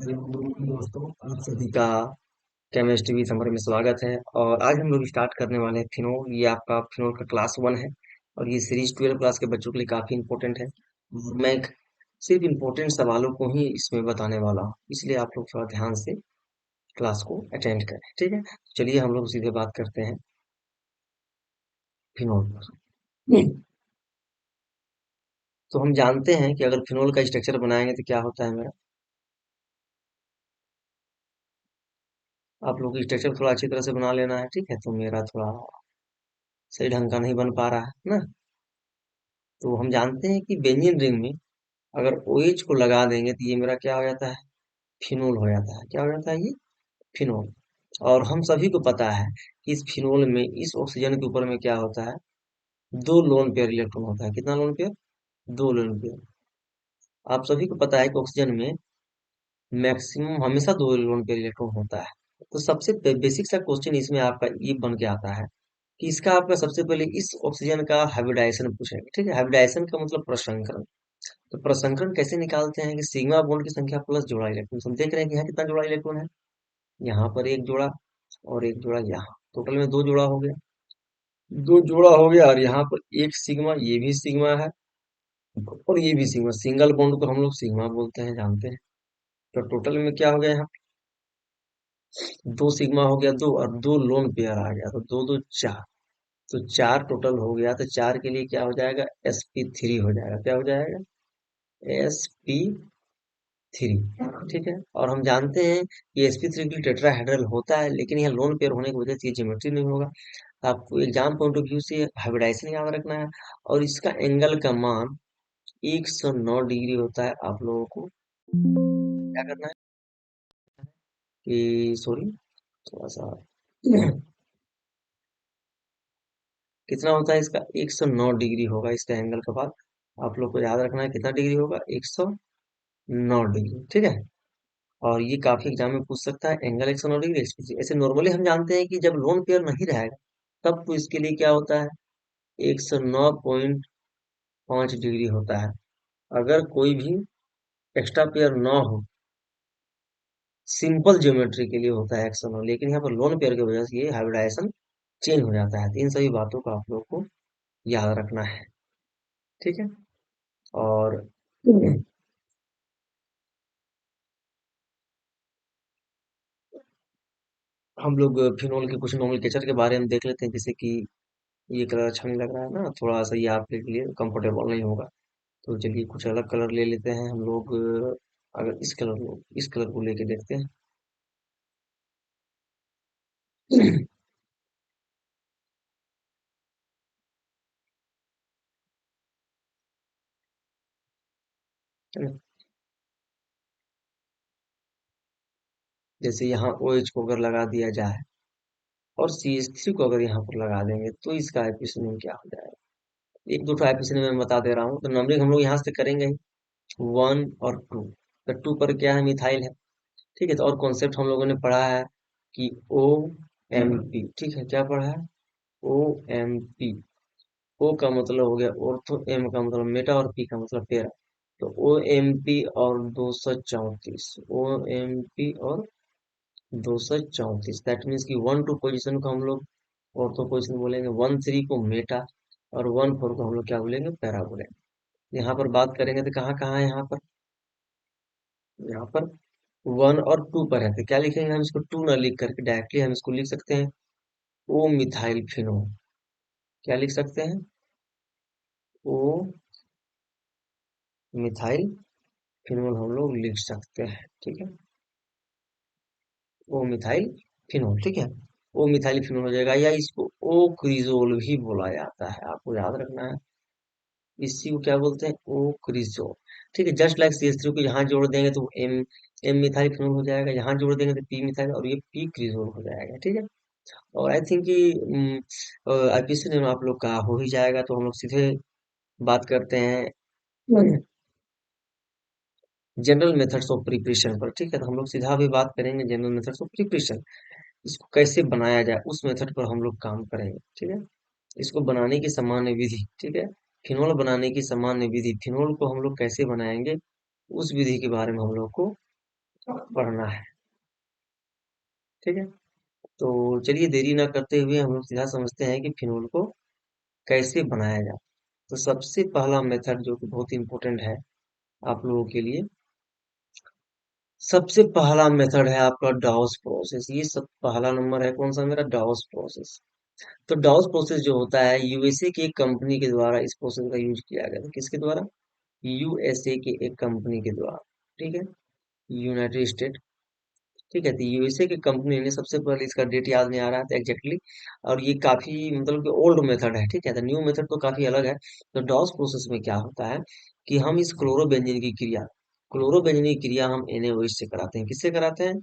दोस्तों, आप सभी का केमिस्ट्री विद समर में स्वागत है। और आज हम लोग स्टार्ट करने वाले हैं फिनोल। ये आपका फिनोल का क्लास 1 है और ये सीरीज 12 क्लास के बच्चों के लिए काफी इंपॉर्टेंट है। और मैं सिर्फ इंपॉर्टेंट सवालों को ही इसमें बताने वाला हूँ, इसलिए आप लोग थोड़ा ध्यान से क्लास को अटेंड करें, ठीक है। चलिए हम लोग सीधे बात करते हैं फिनोल पर। तो हम जानते हैं कि अगर फिनोल का स्ट्रक्चर बनाएंगे तो क्या होता है मेरा। आप लोग स्ट्रक्चर थोड़ा अच्छी तरह से बना लेना है, ठीक है। तो मेरा थोड़ा सही ढंग का नहीं बन पा रहा है ना। तो हम जानते हैं कि बेंजीन रिंग में अगर OH को लगा देंगे तो ये मेरा क्या हो जाता है, फिनोल हो जाता है। क्या हो जाता है ये, फिनोल। और हम सभी को पता है कि इस फिनोल में, इस ऑक्सीजन के ऊपर में क्या होता है, दो लोन पेयर इलेक्ट्रॉन होता है। कितना लोन पेयर, दो लोन पेयर। आप सभी को पता है कि ऑक्सीजन में मैक्सिमम हमेशा दो लोन पेयर इलेक्ट्रॉन होता है। तो सबसे बेसिक सा क्वेश्चन इसमें आपका ये बन के आता है कि इसका आपका सबसे पहले इस ऑक्सीजन का हाइब्रिडाइजेशन पूछेंगे, ठीक है। हाइब्रिडाइजेशन का मतलब प्रसंकरण। तो प्रसंकरण कैसे निकालते हैं कि सिग्मा बॉन्ड की संख्या प्लस जोड़ा इलेक्ट्रॉन। हम देख रहे हैं कि यहाँ कितना जोड़ा इलेक्ट्रॉन है, यहाँ पर एक जोड़ा और एक जोड़ा यहाँ, टोटल में दो जोड़ा हो गया। दो जोड़ा हो गया और यहाँ पर एक सिग्मा, ये भी सिग्मा है और ये भी सिग्मा। सिंगल बॉन्ड को हम लोग सिग्मा बोलते हैं, जानते हैं। तो टोटल में क्या हो गया, यहाँ दो सिग्मा हो गया, दो और दो लोन पेयर आ गया, तो दो दो चार। तो चार टोटल हो गया, तो चार के लिए क्या हो जाएगा, sp3 हो जाएगा। क्या हो जाएगा, sp3, ठीक है। और हम जानते हैं कि sp3 के लिए टेट्राहेड्रल होता है, लेकिन यह लोन पेयर होने की वजह से ये ज्योमेट्री नहीं होगा। आपको एग्जाम पॉइंट ऑफ व्यू से हाइब्रिडाइजेशन याद रखना है। और इसका एंगल का मान 109 डिग्री होता है। आप लोगों को क्या करना है कि सॉरी, थोड़ा सा कितना होता है इसका, 109 डिग्री होगा इसका एंगल का बाद। आप लोग को याद रखना है कितना डिग्री होगा, 109 डिग्री, ठीक है। और ये काफी एग्जाम में पूछ सकता है, एंगल 109 डिग्री एक्सप्रेस। ऐसे नॉर्मली हम जानते हैं कि जब लोन पेयर नहीं रहेगा तब तो इसके लिए क्या होता है, 109.5 डिग्री होता है। अगर कोई भी एक्स्ट्रा पेयर ना हो, सिंपल ज्योमेट्री के लिए होता है 109, लेकिन यहाँ पर लोन पेयर की वजह से ये हाइब्रिडाइजेशन चेंज हो जाता है। तो इन सभी बातों का आप लोग को याद रखना है, ठीक है। और हम लोग फिनोल के कुछ नोमेनक्लेचर के बारे में देख लेते हैं। जैसे कि ये कलर अच्छा नहीं लग रहा है ना, थोड़ा सा ये आपके लिए कंफर्टेबल नहीं होगा। तो चलिए कुछ अलग कलर ले लेते हैं हम लोग। अगर इस कलर को लेके देखते हैं। जैसे यहाँ OH को अगर लगा दिया जाए और CH3 को अगर यहाँ पर लगा देंगे तो इसका एफिशिएंसी क्या हो जाएगा। एक दो एफिशिएंसी मैं बता दे रहा हूँ। तो नंबरिंग हम लोग यहाँ से करेंगे, 1 और 2। तो 2 पर क्या है, मिथाइल है, ठीक है। तो और कॉन्सेप्ट हम लोगों ने पढ़ा है कि OMP, ठीक है। क्या पढ़ा है, OMP। O का मतलब हो गया ऑर्थो, M का मतलब मेटा और P का मतलब पेरा। तो OMP और 234, OMP और 234, दैट मीन्स कि 1 2 पोजीशन को हम लोग ऑर्थो पोजीशन बोलेंगे, 1 3 को मेटा और 1 4 को हम लोग क्या बोलेंगे, पैरा बोलेंगे। यहाँ पर बात करेंगे तो कहाँ कहाँ है, यहाँ पर, यहाँ पर 1 और 2 पर है। तो क्या लिखेंगे हम इसको, 2 ना लिख करके डायरेक्टली हम इसको लिख सकते हैं ओ मिथाइल फिनोल। क्या लिख सकते हैं, ओ मिथाइल फिनोल हम लोग लिख सकते हैं, ठीक है। ओ मिथाइल फिनोल, ठीक है। ओ मिथाइल फिनोल हो जाएगा, या इसको ओ क्रिजोल भी बोला जाता है, आपको याद रखना है। इसी को क्या बोलते हैं, ओ क्रिजोल, ठीक है। जस्ट लाइक CH3 को यहाँ जोड़ देंगे तो एम मिथाइल फिनोल हो जाएगा, यहाँ जोड़ देंगे तो पी मिथाइल, और ये पी क्रिजोल हो जाएगा, ठीक है। और आई थिंक कि IPC में आप लोग का हो ही जाएगा। तो हम लोग सीधे बात करते हैं जनरल मेथड्स ऑफ प्रिपरेशन पर, ठीक है। तो हम लोग सीधा भी बात करेंगे जनरल मेथड्स ऑफ प्रिपरेशन। इसको कैसे बनाया जाए उस मेथड पर हम लोग काम करेंगे, ठीक है। इसको बनाने की सामान्य विधि, ठीक है। फिनोल बनाने की सामान्य विधि, फिनोल को हम लोग कैसे बनाएंगे उस विधि के बारे में हम लोग को पढ़ना है। ठीक है, तो चलिए देरी ना करते हुए हम लोग सीधा समझते हैं कि फिनोल को कैसे बनाया जाए। तो सबसे पहला मेथड जो कि बहुत इंपॉर्टेंट है आप लोगों के लिए, सबसे पहला मेथड है आपका डॉस प्रोसेस। ये सब पहला नंबर है कौन सा मेरा, डॉस प्रोसेस। तो डॉस प्रोसेस जो होता है यूएसए की एक कंपनी के द्वारा इस प्रोसेस का यूज किया गया था। किसके द्वारा, यूएसए के एक कंपनी के द्वारा। ठीक है, यूनाइटेड स्टेट। ठीक है, तो यूएसए की कंपनी ने सबसे पहले, इसका डेट याद नहीं आ रहा था एग्जैक्टली, और ये काफी मतलब कि ओल्ड मेथड है। ठीक है, तो न्यू मेथड तो काफी अलग है। तो डॉस प्रोसेस में क्या होता है कि हम इस क्लोरोबेंजीन की क्रिया, क्लोरोबेंजीन की क्रिया हम NaOH से कराते हैं। किससे कराते हैं,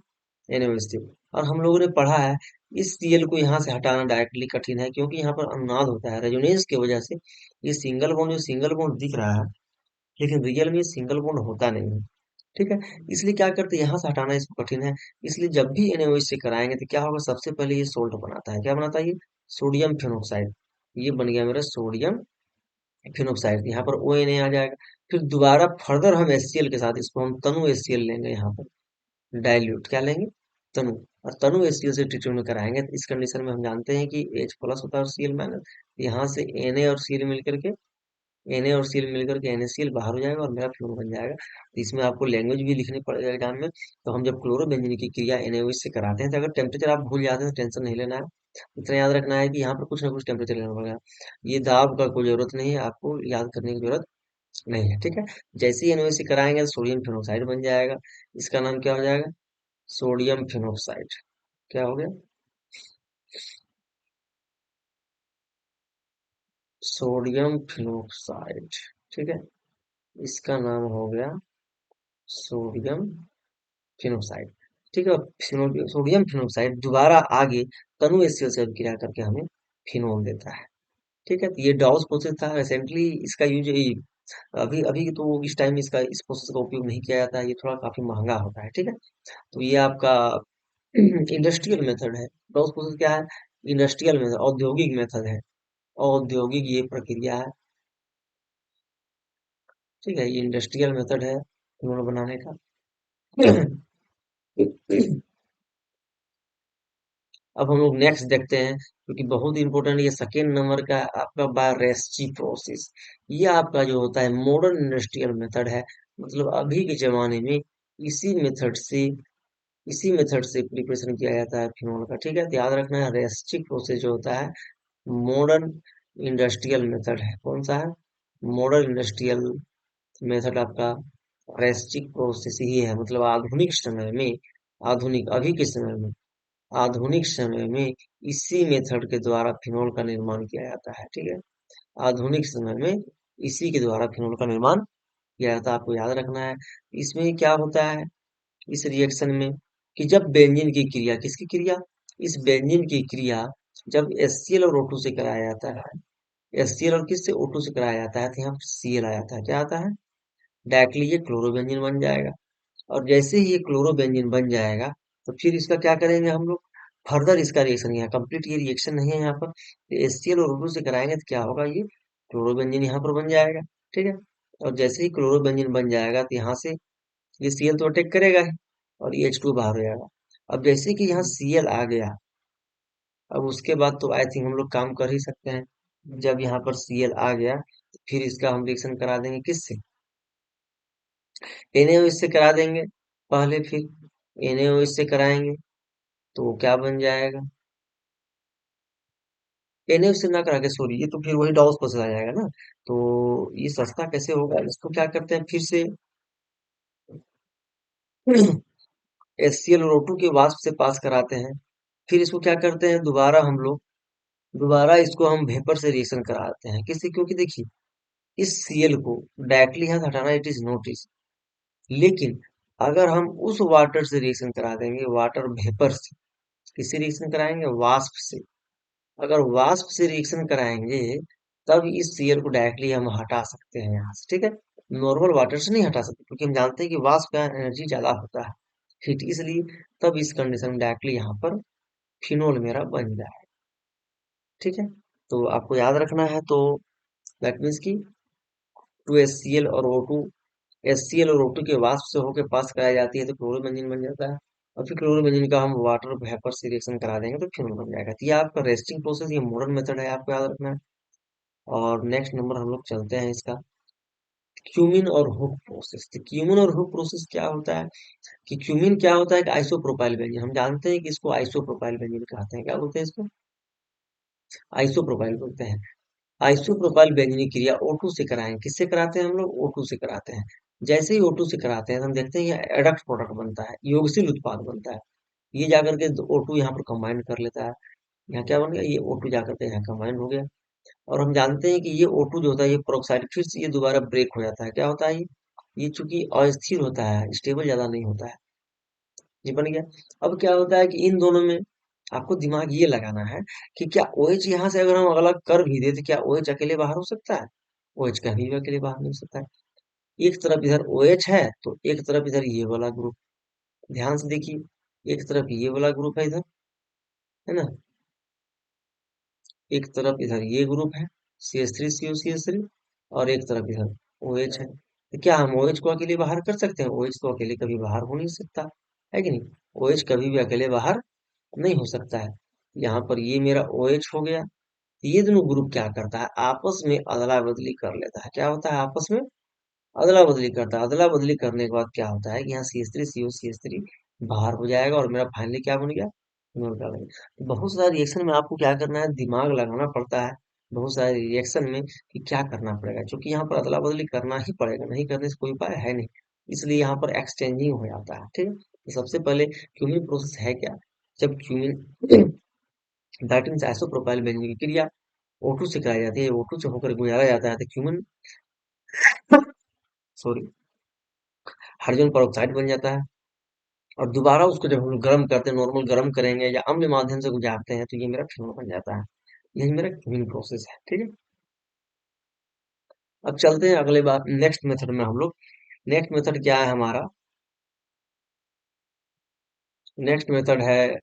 NaOH से। और हम लोगों ने पढ़ा है इस Cl को यहाँ से हटाना डायरेक्टली कठिन है, क्योंकि यहाँ पर अनुनाद होता है रेजोनेंस की वजह से। ये सिंगल बॉन्ड, जो सिंगल बॉन्ड दिख रहा है, लेकिन रियल में ये सिंगल बॉन्ड होता नहीं है। ठीक है, इसलिए क्या करते हैं, यहाँ से हटाना इसको कठिन है। इसलिए जब भी NaOH से कराएंगे तो क्या होगा, सबसे पहले ये सोल्ट बनाता है। क्या बनाता है ये, सोडियम फिनोक्साइड। ये बन गया मेरा सोडियम फिनोक्साइड। यहाँ पर ONA आ जाएगा। फिर दोबारा फर्दर हम HCl के साथ इसको हम तनु HCl लेंगे, यहाँ पर डाइल्यूट क्या लेंगे, तनु। और तनु HCl से ट्रीटमेंट कराएंगे तो इस कंडीशन में हम जानते हैं कि H प्लस होता है और Cl माइनस। यहाँ से Na और Cl मिलकर के, Na और Cl मिलकर के NaCl बाहर हो जाएगा और मेरा फ्लोर बन जाएगा। तो इसमें आपको लैंग्वेज भी लिखनी पड़ेगा एग्जाम में। तो हम जब क्लोरोबेंजीन की क्रिया NaOH से कराते हैं, तो अगर टेम्परेचर आप भूल जाते हैं तो टेंशन नहीं लेना है। इतना याद रखना है कि यहाँ पर कुछ ना कुछ टेम्परेचर लेना पड़ेगा। ये दाब का कोई जरूरत नहीं है, आपको याद करने की जरूरत नहीं है। ठीक है, जैसे ही NaOH से कराएंगे तो सोडियम फिनोक्साइड बन जाएगा। इसका नाम क्या हो जाएगा, सोडियम फिनोक्साइड। क्या हो गया, सोडियम फिनोक्साइड। ठीक है, इसका नाम हो गया सोडियम फिनोक्साइड। ठीक है, सोडियम फिनोक्साइड दोबारा आगे तनु HCl से क्रिया करके हमें फिनोल देता है। ठीक है, तो ये डॉस प्रोसेस था। रिसेंटली इसका यूज अभी अभी तो इस टाइम इसका इस प्रोसेस का उपयोग नहीं किया जाता है, ये थोड़ा काफी महंगा होता है। ठीक है, तो ये आपका इंडस्ट्रियल मेथड है। डॉस प्रोसेस क्या है, इंडस्ट्रियल मेथड, औद्योगिक मेथड है। औद्योगिक ये प्रक्रिया है। ठीक है, ये इंडस्ट्रियल मेथड है फिनोल बनाने का। अब हम लोग नेक्स्ट देखते हैं, क्योंकि बहुत इंपॉर्टेंट ये सेकेंड नंबर का आपका बायोरेस्ची प्रोसेस। ये आपका जो होता है मॉडर्न इंडस्ट्रियल मेथड है। मतलब अभी के जमाने में इसी मेथड से इसी मेथड से प्रिपरेशन किया जाता है फिनोल का। ठीक है, तो याद रखना है रेस्टी प्रोसेस जो होता है मॉडर्न इंडस्ट्रियल मेथड है। कौन सा है, मॉडर्न इंडस्ट्रियल मेथड आपका रेस्टिक प्रोसेस ही है। मतलब आधुनिक समय में, आधुनिक अभी के समय में, आधुनिक समय में इसी मेथड के द्वारा फिनोल का निर्माण किया जाता है। ठीक है, आधुनिक समय में इसी के द्वारा फिनोल का निर्माण किया जाता है, आपको याद रखना है। इसमें क्या होता है इस रिएक्शन में, कि जब बेंजीन की क्रिया, किसकी क्रिया, इस बेंजीन की क्रिया जब HCl और O2 से कराया जाता है, HCl और किससे, O2 से कराया जाता है, तो यहाँ पर Cl आ जाता है। क्या आता है, डायरेक्टली ये क्लोरोबेंजीन बन जाएगा। और जैसे ही ये क्लोरोबेंजीन बन जाएगा, तो फिर इसका क्या करेंगे हम लोग, फर्दर इसका रिएक्शन, यहाँ कंप्लीट ये रिएक्शन नहीं है यहाँ पर, HCl और O2 से कराएंगे तो क्या होगा, ये क्लोरोबेंजीन यहाँ पर बन जाएगा। ठीक है, और जैसे ही क्लोरोबेंजीन बन जाएगा तो यहाँ से ये Cl तो अटैक करेगा ही, और ये H2 बाहर हो जाएगा। अब जैसे कि यहाँ Cl आ गया, अब उसके बाद तो आई थिंक हम लोग काम कर ही सकते हैं। जब यहाँ पर Cl आ गया तो फिर इसका हम रिएक्शन करा देंगे किससे, NaOH से करा देंगे पहले। फिर NaOH से कराएंगे तो क्या बन जाएगा, NaOH से ना करा के, सॉरी, ये तो फिर वही डॉस प्रोसेस आ जाएगा ना। तो ये सस्ता कैसे होगा, इसको क्या करते हैं फिर से HCl और O2 के वाष्प से पास कराते हैं। फिर इसको क्या करते हैं, दोबारा हम लोग, दोबारा इसको हम वेपर से रिएक्शन कराते हैं। किससे, क्योंकि देखिए इस Cl को डायरेक्टली यहाँ से हटाना इट इज नॉट इज, लेकिन अगर हम उस वाटर से रिएक्शन करा देंगे, वाटर वेपर से, किससे रिएक्शन कराएंगे, वाष्प से। अगर वाष्प से रिएक्शन कराएंगे तब इस Cl को डायरेक्टली हम हटा सकते हैं यहाँ से। ठीक है, नॉर्मल वाटर से नहीं हटा सकते, क्योंकि हम जानते हैं कि वाष्प का एनर्जी ज्यादा होता है, हीट, इसलिए तब इस कंडीशन में डायरेक्टली यहाँ पर फिनोल मेरा बन जाए। ठीक है, तो आपको याद रखना है। तो दैट मीन्स की 2HCl और O2 HCl और O2 के वाष्प से होकर पास कराई जाती है तो क्लोरोबेंजीन बन जाता है। और फिर क्लोरोबेंजीन का हम वाटर वेपर से रिएक्शन करा देंगे तो फिनोल बन जाएगा। तो ये आपका रेस्टिंग प्रोसेस, ये मॉडर्न मेथड है, आपको याद रखना है। और नेक्स्ट नंबर हम लोग चलते हैं इसका, क्यूमिन और हुक प्रोसेस। तो क्यूमिन और हुक प्रोसेस क्या होता है कि क्यूमिन क्या होता है कि आइसोप्रोपाइल बेंजीन, हम जानते हैं कि इसको आइसोप्रोपाइल बेंजीन कहते हैं। क्या बोलते हैं इसको? आइसोप्रोपाइल बोलते हैं। आइसोप्रोपाइल बेंजीन क्रिया O2 से कराएं, किससे कराते हैं हम लोग? O2 से कराते हैं। जैसे ही O2 से कराते हैं तो हम देखते हैं ये एडक्ट प्रोडक्ट बनता है, योगशील उत्पाद बनता है। ये जाकर के O2 यहाँ पर कंबाइन कर लेता है। यहाँ क्या बन गया? ये O2 जाकर के यहाँ कंबाइन हो गया। और हम जानते हैं कि ये O2 जो होता है ये पेरोक्साइड, फिर से ये दोबारा ब्रेक हो जाता है। क्या होता है ये चूंकि अस्थिर होता है, स्टेबल ज्यादा नहीं होता है, ये बन गया। अब क्या होता है कि इन दोनों में आपको दिमाग ये लगाना है कि क्या OH यहाँ से अगर हम अलग कर भी दे तो क्या OH अकेले बाहर हो सकता है? OH कभी भी अकेले बाहर नहीं हो सकता है। एक तरफ इधर OH है तो एक तरफ इधर ये वाला ग्रुप, ध्यान से देखिए, एक तरफ ये वाला ग्रुप है इधर, है ना, एक तरफ इधर ये ग्रुप है CH3COCH3, और एक तरफ इधर OH है। तो क्या हम OH को अकेले बाहर कर सकते हैं? OH तो अकेले कभी बाहर हो नहीं सकता, है कि नहीं? OH कभी भी अकेले बाहर नहीं हो सकता है। यहाँ पर ये मेरा OH हो गया। ये दोनों ग्रुप क्या करता है? आपस में अदला बदली कर लेता है। क्या होता है? आपस में अदला बदली करता है। अदला बदली करने के बाद क्या होता है कि यहाँ CH3COCH3 बाहर हो जाएगा और मेरा फाइनली क्या बन गया? फिनोल का बन गया। तो बहुत सारे रिएक्शन में आपको क्या करना है? दिमाग लगाना पड़ता है बहुत सारे रिएक्शन में कि क्या करना पड़ेगा, क्योंकि यहाँ पर अदला बदली करना ही पड़ेगा, नहीं करने से कोई उपाय है नहीं। इसलिए यहाँ पर एक्सचेंजिंग हो जाता है। ठीक है, तो सबसे पहले क्यूमिंग प्रोसेस है क्या? जब cumin that means isopropyl benzene की क्रिया O2 से कराई जाती है, O2 से होकर गुजारा जाता है तो क्यूमिन सॉरी हाइड्रोजन पेरोक्साइड बन जाता है। और दोबारा उसको जब हम लोग गर्म करते हैं, नॉर्मल गर्म करेंगे या अम्ल माध्यम से गुजारते हैं तो ये मेरा फिनोल बन जाता है। यही मेरा क्यूमिंग प्रोसेस है। ठीक है, अब चलते हैं अगले बार नेक्स्ट मेथड में हम लोग। नेक्स्ट मेथड क्या है हमारा? नेक्स्ट मेथड है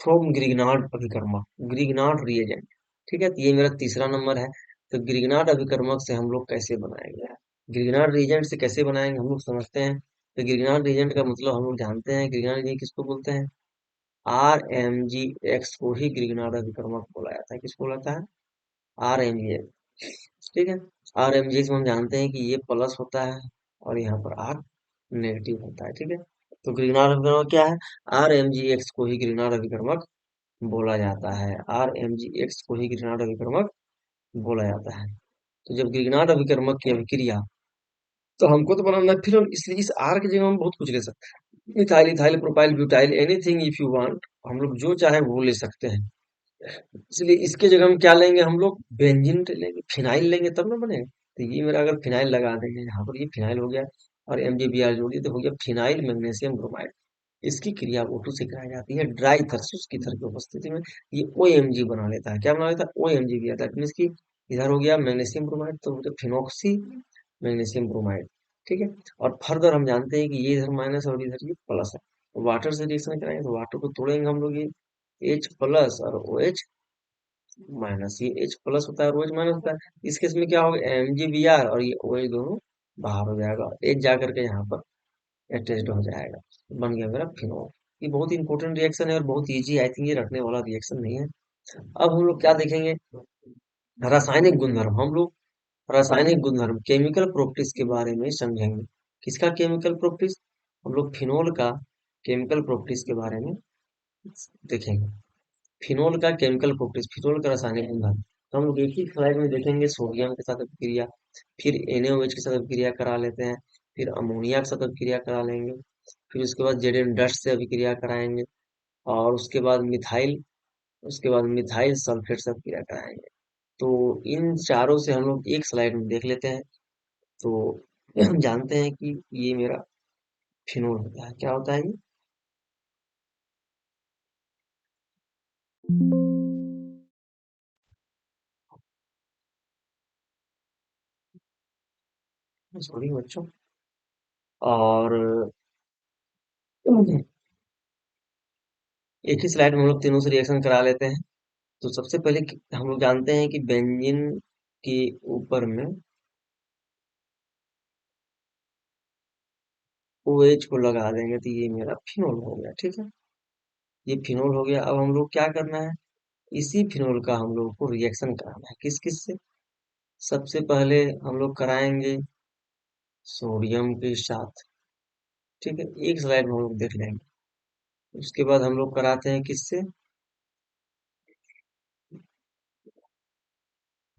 फ्रॉम ग्रिग्नार्ड अभिकर्मक, ग्रिग्नार्ड रिएजेंट। ठीक है, तो ये मेरा तीसरा नंबर है। तो ग्रिग्नार्ड अभिकर्मक से हम लोग कैसे बनाएंगे? ग्रिग्नार्ड रिएजेंट से कैसे बनाएंगे हम लोग समझते हैं। तो ग्रिग्नार्ड रिएजेंट का मतलब हम लोग जानते हैं, ग्रिग्नार्ड रिएजेंट किसको बोलते हैं? RMgX को ही ग्रिग्नार्ड अभिकर्मक बोला जाता है। किसको बोला जाता है? RMgX। ठीक है, RMgX में हम जानते हैं कि ये प्लस होता है और यहाँ पर R नेगेटिव होता है। ठीक है, तो ग्रिग्नार्ड अभिकर्मक क्या है? RMgX को ही ग्रिग्नार्ड अभिकर्मक बोला जाता है। RMgX को ही ग्रिग्नार्ड अभिकर्मक बोला जाता है। तो जब ग्रिग्नार्ड अभिकर्मक की अभिक्रिया, तो हमको तो बनाना है फिर, इसलिए इस R की जगह हम बहुत कुछ ले सकते हैं, methyl, ethyl, propyl, butyl, anything if you want, हम लोग जो चाहे वो ले सकते हैं। इसलिए इसके जगह हम क्या लेंगे? हम लोग बेंजीन लेंगे, फिनाइल लेंगे, तब ना बनेगा। तो ये मेरा अगर फिनाइल लगा देंगे यहाँ पर, ये फिनाइल हो गया और MgBr जोड़ दिए तो हो गया फिनाइल मैग्नीशियम ब्रोमाइड। इसकी क्रिया O2 से कराई जाती है ड्राई थर्सस की थर की उपस्थिति में। ये OMG बना लेता है। क्या बना लेता है? OMG भी आता है। मीन्स की इधर हो गया मैग्नीशियम ब्रोमाइड तो हो गया फिनोक्सी मैग्नीशियम ब्रोमाइड। ठीक है, और फर्दर हम जानते हैं कि ये इधर माइनस और इधर ये प्लस है, तो वाटर से रिएक्शन कराएंगे तो वाटर को तोड़ेंगे हम लोग, ये H प्लस और OH माइनस, ये H प्लस होता है और OH माइनस होता है। इस केस में क्या होगा? MgBr और ये OH दोनों बाहर हो जाएगा, H जा करके यहाँ पर अटैच्ड हो जाएगा, बन गया मेरा फिनोल। ये बहुत इंपॉर्टेंट रिएक्शन है और बहुत इजी, आई थिंक ये रटने वाला रिएक्शन नहीं है। अब हम लोग क्या देखेंगे? रासायनिक गुणधर्म। हम लोग रासायनिक गुणधर्म, केमिकल प्रॉपर्टीज के बारे में समझेंगे। किसका केमिकल प्रॉपर्टीज? हम लोग फिनोल का केमिकल प्रॉपर्टीज के बारे में देखेंगे। फिनोल का केमिकल प्रॉपर्टीज, फिनोल का रासायनिक गुणधर्म, तो हम लोग एक ही स्लाइड में देखेंगे। सोडियम के साथ अभिक्रिया, फिर NaOH के साथ अभिक्रिया करा लेते हैं, फिर अमोनिया के साथ अभिक्रिया करा लेंगे, फिर उसके बाद जेडेन डस्ट से अभिक्रिया कराएंगे, और उसके बाद मिथाइल सल्फेट से अभिक्रिया कराएंगे। तो इन चारों से हम लोग एक स्लाइड में देख लेते हैं। तो हम जानते हैं कि ये मेरा फिनोल होता है। क्या होता है ये? सॉरी बच्चों। और एक ही स्लाइड में हम लोग तीनों से रिएक्शन करा लेते हैं। तो सबसे पहले हम लोग जानते हैं कि बेंजीन के ऊपर में ओ एच को लगा देंगे तो ये मेरा फिनोल हो गया। ठीक है, ये फिनोल हो गया। अब हम लोग क्या करना है, इसी फिनोल का हम लोग को रिएक्शन कराना है। किस किस से? सबसे पहले हम लोग कराएंगे सोडियम के साथ। ठीक है, एक स्लाइड में हम लोग देख लेंगे। उसके बाद हम लोग कराते हैं किससे?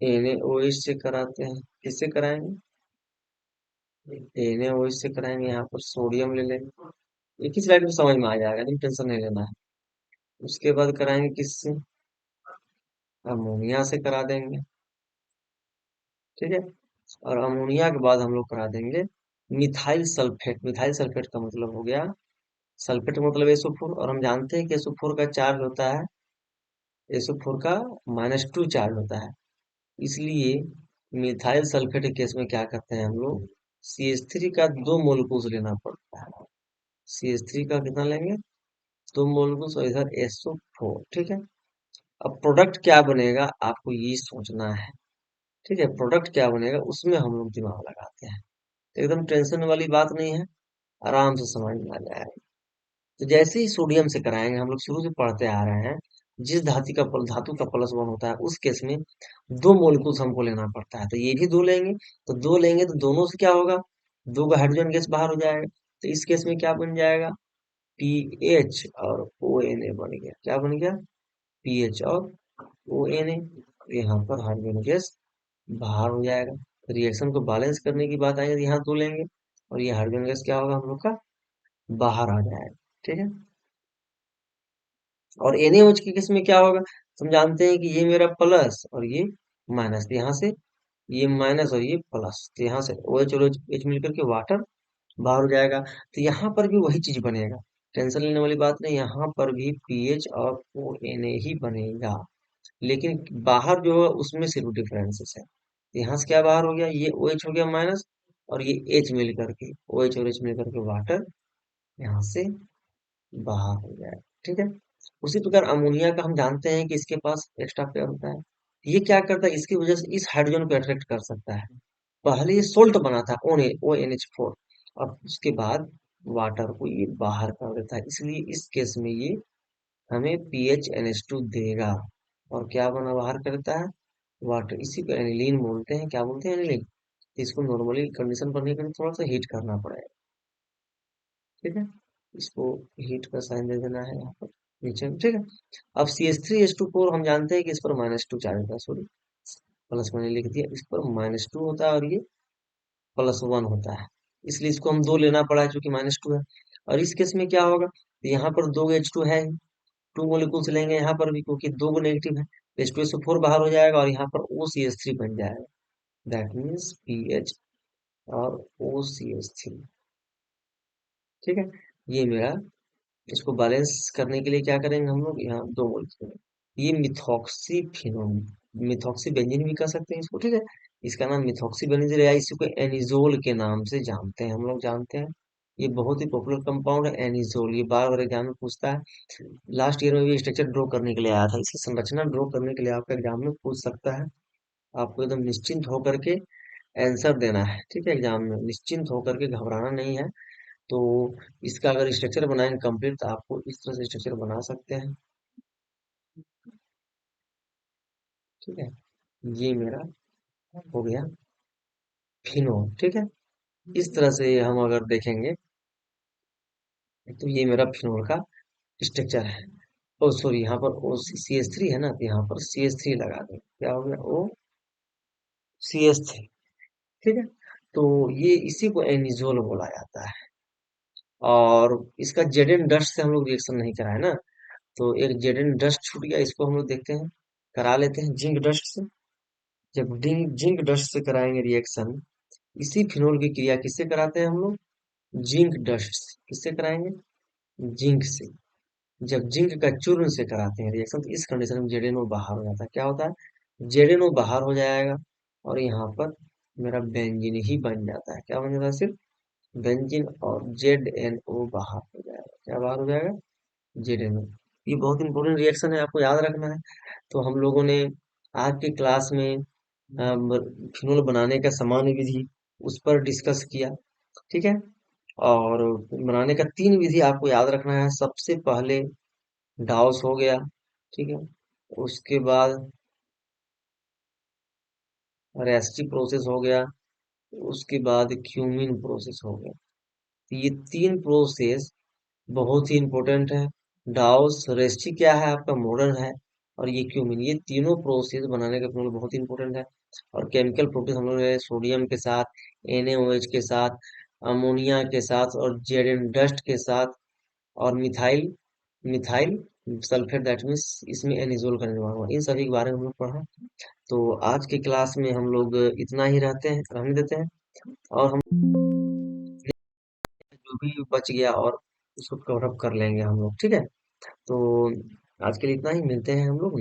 NaOH से कराते हैं। किससे कराएंगे? NaOH से कराएंगे। यहाँ पर सोडियम ले लेंगे। एक ही स्लाइड में समझ में आ जाएगा, नहीं टेंशन नहीं लेना है। उसके बाद कराएंगे किससे? अमोनिया से करा देंगे। ठीक है, और अमोनिया के बाद हम लोग करा देंगे मिथाइल सल्फेट। मिथाइल सल्फेट का मतलब हो गया, सल्फेट का मतलब SO4, और हम जानते हैं कि SO4 का चार्ज होता है, SO4 का -2 चार्ज होता है। इसलिए मिथाइल सल्फेट के केस में क्या करते हैं हम लोग, CH3 का 2 मोलकुल्स लेना पड़ता है। CH3 का कितना लेंगे? 2 मोलकुल्स, और इधर SO4। ठीक है, अब प्रोडक्ट क्या बनेगा आपको ये सोचना है। ठीक है, प्रोडक्ट क्या बनेगा उसमें हम लोग दिमाग लगाते हैं। एकदम टेंशन वाली बात नहीं है, आराम से समझ में आ जाएगा। तो जैसे ही सोडियम से कराएंगे, हम लोग शुरू से पढ़ते आ रहे हैं, जिस धातु का +1 होता है उस केस में 2 मोलकुल्स हमको लेना पड़ता है। तो ये भी 2 लेंगे, तो 2 लेंगे तो दोनों से क्या होगा, 2 का हाइड्रोजन गैस बाहर हो जाएगा। तो इस केस में क्या बन जाएगा, पीएच और ONA बन गया। क्या बन गया? पीएच और ONA। यहाँ पर हाइड्रोजन गैस बाहर हो जाएगा। रिएक्शन को बैलेंस करने की बात आएगी तो यहाँ 2 लेंगे, और ये हाइड्रोजन गैस क्या होगा हम लोग का, बाहर आ जाएगा। ठीक है, और NaOH के केस में क्या होगा, तो हम जानते हैं कि ये मेरा प्लस और ये माइनस, यहाँ से ये माइनस और ये प्लस, तो यहाँ से OH और OH मिलकर के वाटर बाहर हो जाएगा। तो यहाँ पर भी वही चीज बनेगा, टेंशन लेने वाली बात नहीं। यहाँ पर भी पीएच और ONA ही बनेगा, लेकिन बाहर जो है उसमें सिर्फ डिफरेंसेस है। तो यहाँ से क्या बाहर हो गया, ये OH हो गया माइनस, और ये H मिल करके, OH और H मिल करके वाटर यहाँ से बाहर हो जाएगा। ठीक है, उसी प्रकार अमोनिया का हम जानते हैं कि इसके पास एक्स्ट्रा पेयर होता है। ये क्या करता है, इसकी वजह से इस हाइड्रोजन को अट्रैक्ट कर सकता है। पहले ये सोल्ट बना था ONH4, और उसके बाद वाटर को ये बाहर कर देता है। इसलिए इस केस में ये हमें PHNH2 देगा, और क्या बना बाहर करता है, वाटर। इसी को एनिलीन बोलते हैं। क्या बोलते हैं? एनिलीन। तो इसको नॉर्मली कंडीशन बनने के लिए थोड़ा सा हीट करना पड़ेगा। ठीक है, इसको हीट का साइन दे देना है यहाँ पर नीचे में। ठीक है, अब CH3H2 4 हम जानते हैं कि इस पर -2 चार्ज होता है। सॉरी, प्लस मैंने लिख दिया, इस पर -2 होता है और ये +1 होता है। इसलिए इसको हम 2 लेना पड़ा है क्योंकि -2 है। और इस केस में क्या होगा, तो यहाँ पर 2H2 है, 2 मोलिकुल्स लेंगे यहाँ पर भी, क्योंकि 2 नेगेटिव है। H2SO4 बाहर हो जाएगा, और यहाँ पर OCH3 बन जाएगा। दैट मीन्स पीएच और OCH3। ठीक है, ये मेरा, इसको बैलेंस करने के लिए क्या करेंगे हम लोग, यहाँ 2 मोल्स ये मिथॉक्सी फिनोल, मिथॉक्सी बेंजीन भी कह सकते हैं इसको। ठीक है, इसका नाम मिथॉक्सी बेंजीन, या इसी को एनिजोल के नाम से जानते हैं, हम लोग जानते हैं। ये बहुत ही पॉपुलर कंपाउंड है एनिजोल। ये बार बार एग्जाम में पूछता है। लास्ट ईयर में भी स्ट्रक्चर ड्रॉ करने के लिए आया था, इसकी संरचना ड्रॉ करने के लिए आपका एग्जाम में पूछ सकता है। आपको एकदम निश्चिंत होकर के आंसर देना है। ठीक है, एग्जाम में निश्चिंत होकर के, घबराना नहीं है। तो इसका अगर स्ट्रक्चर बनाएंगे कंप्लीट, तो आपको इस तरह से स्ट्रक्चर बना सकते हैं। ठीक है, ये मेरा हो गया फिनोल। ठीक है, इस तरह से हम अगर देखेंगे तो ये मेरा फिनोल का स्ट्रक्चर है। ओ सॉरी, यहाँ पर ओ CH3 है ना, तो यहाँ पर CH3 लगा दें। क्या हो गया, OCH3। ठीक है, तो ये इसी को एनिजोल बोला जाता है। और इसका जेडन डस्ट से हम लोग रिएक्शन नहीं कराए ना, तो एक जेडन डस्ट छूट गया, इसको हम लोग देखते हैं, करा लेते हैं जिंक डस्ट से। जब जिंक डस्ट से कराएंगे रिएक्शन, इसी फिनोल की क्रिया किससे कराते हैं हम लोग, जिंक डस्ट से। किससे कराएंगे, जिंक से। जब जिंक का चूर्ण से कराते हैं रिएक्शन, तो इस कंडीशन में जेडेनो बाहर हो जाता है। क्या होता है, जेडेनो बाहर हो जाएगा, और यहाँ पर मेरा बेंजीन ही बन जाता है। क्या बन जाता है, सिर्फ बेंजीन, और ZNO बाहर हो जाएगा। क्या बाहर हो जाएगा, ZNO। ये बहुत इंपॉर्टेंट रिएक्शन है, आपको याद रखना है। तो हम लोगों ने आज की क्लास में फिनोल बनाने का सामान्य विधि उस पर डिस्कस किया। ठीक है, और बनाने का 3 विधि आपको याद रखना है। सबसे पहले डाउस हो गया, ठीक है। उसके बाद रेस्टी प्रोसेस हो गया। उसके बाद क्यूमिन प्रोसेस हो गया। तो ये 3 प्रोसेस बहुत ही इंपॉर्टेंट है। डाउस रेस्टी क्या है, आपका मॉडर्न है। और ये क्यूमिन, ये तीनों प्रोसेस बनाने के अपने लिए बहुत इंपॉर्टेंट है। और केमिकल प्रोसेस हम लोग ने सोडियम के साथ, NaOH के साथ, अमोनिया के साथ और जेड डस्ट के साथ और methyl methyl sulphate, that means इसमें एनिजोल का निर्माण हुआ। इन सभी के बारे में हम लोग पढ़ा। तो आज के क्लास में हम लोग इतना ही रहने देते हैं। और हम जो भी बच गया और उसको कवर अप कर लेंगे हम लोग, ठीक है। तो आज के लिए इतना ही, मिलते हैं हम लोग।